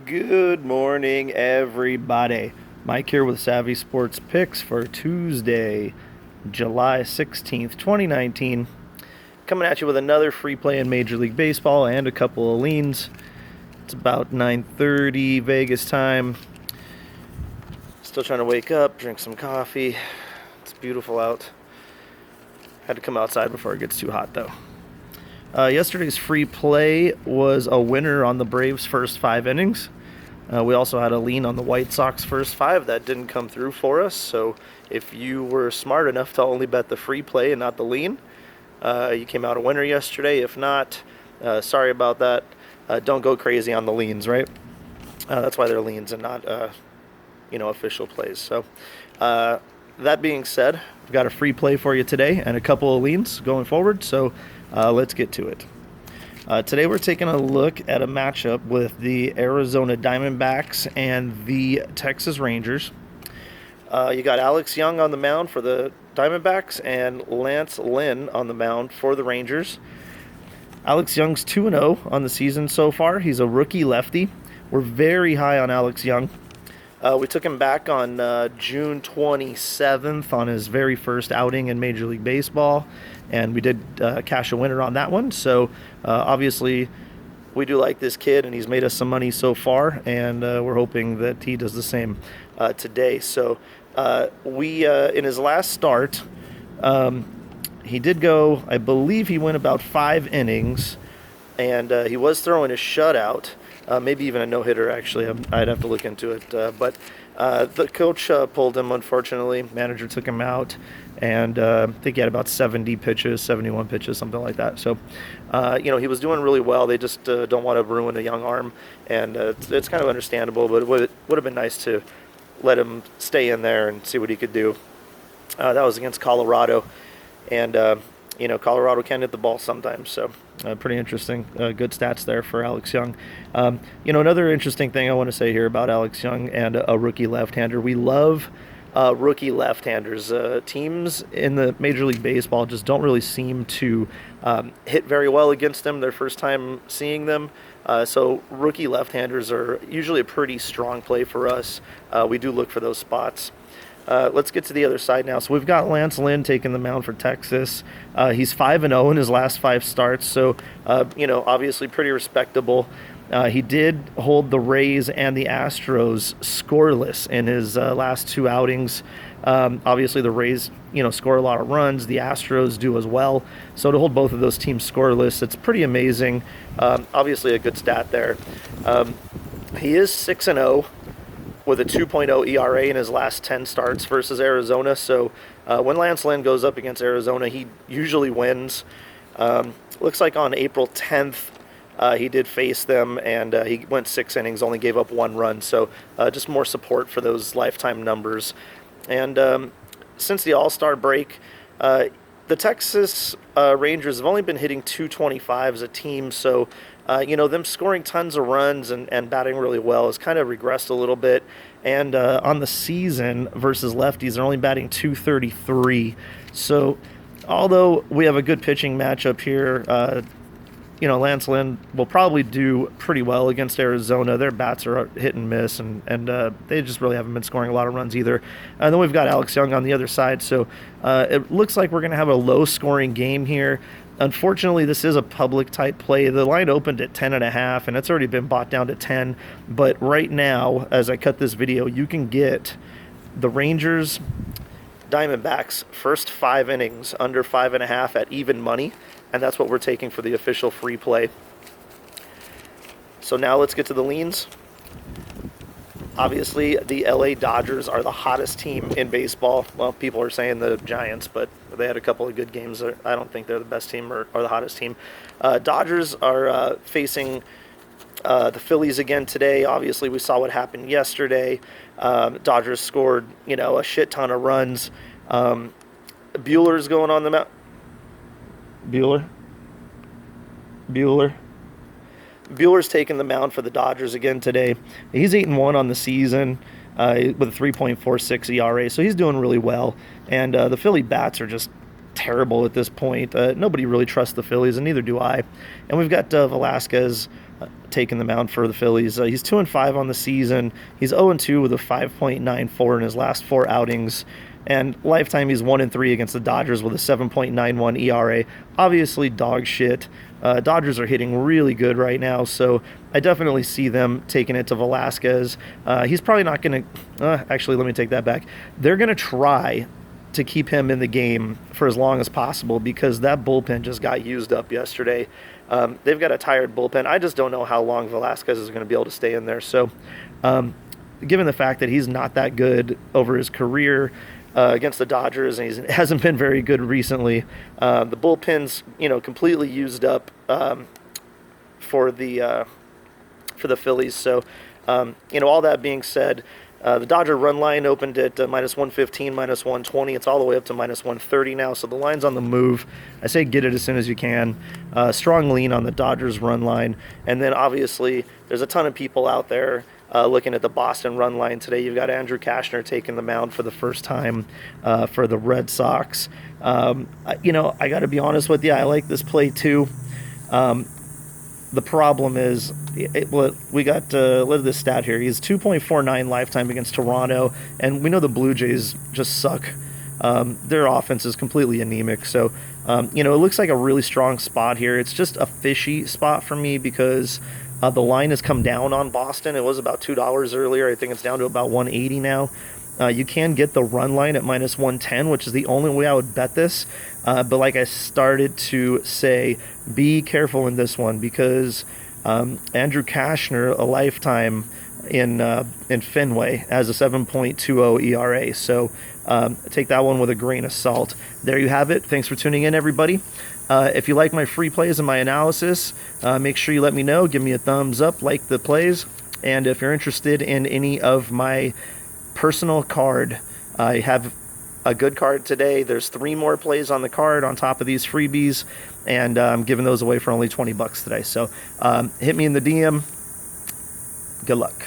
Good morning, everybody. Mike here with Savvy Sports Picks for Tuesday, July 16th, 2019. Coming at you with another free play in Major League Baseball and a couple of leans. It's about 9:30 Vegas time. Still trying to wake up, drink some coffee. It's beautiful out. Had to come outside before it gets too hot, though. Yesterday's free play was a winner on the Braves' first 5 innings. We also had a lean on the White Sox first 5 that didn't come through for us. So if you were smart enough to only bet the free play and not the lean, you came out a winner yesterday. If not, sorry about that. Don't go crazy on the leans, right? That's why they're leans and not, official plays. So that being said, we've got a free play for you today and a couple of leans going forward. So let's get to it. Today we're taking a look at a matchup with the Arizona Diamondbacks and the Texas Rangers. You got Alex Young on the mound for the Diamondbacks and Lance Lynn on the mound for the Rangers. Alex Young's 2-0 on the season so far. He's a rookie lefty. We're very high on Alex Young. We took him back on June 27th on his very first outing in Major League Baseball, and we did cash a winner on that one. So obviously we do like this kid, and he's made us some money so far, and we're hoping that he does the same today. So we in his last start, he did go, I believe he went about 5 innings, and he was throwing a shutout. Maybe even a no-hitter, actually. I'd have to look into it. But the coach pulled him, unfortunately. Manager took him out, and I think he had about 70 pitches, 71 pitches, something like that. So, he was doing really well. They just don't want to ruin a young arm, and it's kind of understandable, but it would have been nice to let him stay in there and see what he could do. That was against Colorado, and Colorado can hit the ball sometimes, so pretty interesting. Good stats there for Alex Young. Another interesting thing I want to say here about Alex Young and a rookie left-hander. We love rookie left-handers. Teams in the Major League Baseball just don't really seem to hit very well against them their first time seeing them. So rookie left-handers are usually a pretty strong play for us. We do look for those spots. Let's get to the other side now. So we've got Lance Lynn taking the mound for Texas. He's 5-0 in his last 5 starts, so obviously pretty respectable. He did hold the Rays and the Astros scoreless in his last 2 outings. Obviously the Rays, score a lot of runs. The Astros do as well. So to hold both of those teams scoreless, it's pretty amazing. Obviously a good stat there. He is 6-0. With a 2.0 ERA in his last 10 starts versus Arizona. So when Lance Lynn goes up against Arizona, he usually wins. Looks like on April 10th, he did face them, and he went 6 innings, only gave up 1 run. So just more support for those lifetime numbers. And since the All-Star break, the Texas Rangers have only been hitting 225 as a team, so them scoring tons of runs and batting really well has kind of regressed a little bit. And on the season versus lefties, they're only batting 233. So although we have a good pitching matchup here, Lance Lynn will probably do pretty well against Arizona. Their bats are hit and miss, and they just really haven't been scoring a lot of runs either. And then we've got Alex Young on the other side, so it looks like we're going to have a low-scoring game here. Unfortunately, this is a public-type play. The line opened at 10.5, and it's already been bought down to 10. But right now, as I cut this video, you can get the Rangers Diamondbacks first 5 innings under 5.5 at even money. And that's what we're taking for the official free play. So now let's get to the leans. Obviously, the LA Dodgers are the hottest team in baseball. Well, people are saying the Giants, but they had a couple of good games. I don't think they're the best team or the hottest team. Dodgers are facing the Phillies again today. Obviously, we saw what happened yesterday. Dodgers scored, a shit ton of runs. Bueller's going on the mound. Bueller's taking the mound for the Dodgers again today. He's 8-1 on the season with a 3.46 ERA, so he's doing really well. And the Philly bats are just terrible at this point. Nobody really trusts the Phillies, and neither do I. And we've got Velasquez taking the mound for the Phillies. He's 2-5 on the season. He's 0-2 with a 5.94 in his last 4 outings. And lifetime, he's 1-3 against the Dodgers with a 7.91 ERA. Obviously, dog shit. Dodgers are hitting really good right now, so I definitely see them taking it to Velasquez. He's probably not going to... actually, let me take that back. They're going to try to keep him in the game for as long as possible because that bullpen just got used up yesterday. They've got a tired bullpen. I just don't know how long Velasquez is going to be able to stay in there. So, given the fact that he's not that good over his career against the Dodgers, and he hasn't been very good recently, the bullpen's completely used up for the Phillies. So, all that being said, the Dodger run line opened at minus 115, minus 120. It's all the way up to minus 130 now, so the line's on the move. I say get it as soon as you can. Strong lean on the Dodgers run line. And then, obviously, there's a ton of people out there looking at the Boston run line today. You've got Andrew Kashner taking the mound for the first time for the Red Sox. I got to be honest with you, I like this play too. The problem is, we got, look at this stat here. He's 2.49 lifetime against Toronto, and we know the Blue Jays just suck. Their offense is completely anemic. So, it looks like a really strong spot here. It's just a fishy spot for me because the line has come down on Boston. It was about $2 earlier. I think it's down to about 180 now. You can get the run line at minus 110, which is the only way I would bet this. But like I started to say, be careful in this one because Andrew Kashner, a lifetime in Fenway, has a 7.20 ERA. So take that one with a grain of salt. There you have it. Thanks for tuning in, everybody. If you like my free plays and my analysis, make sure you let me know. Give me a thumbs up, like the plays. And if you're interested in any of my personal card, I have a good card today. There's 3 more plays on the card on top of these freebies, and I'm giving those away for only $20 today. So hit me in the DM. Good luck.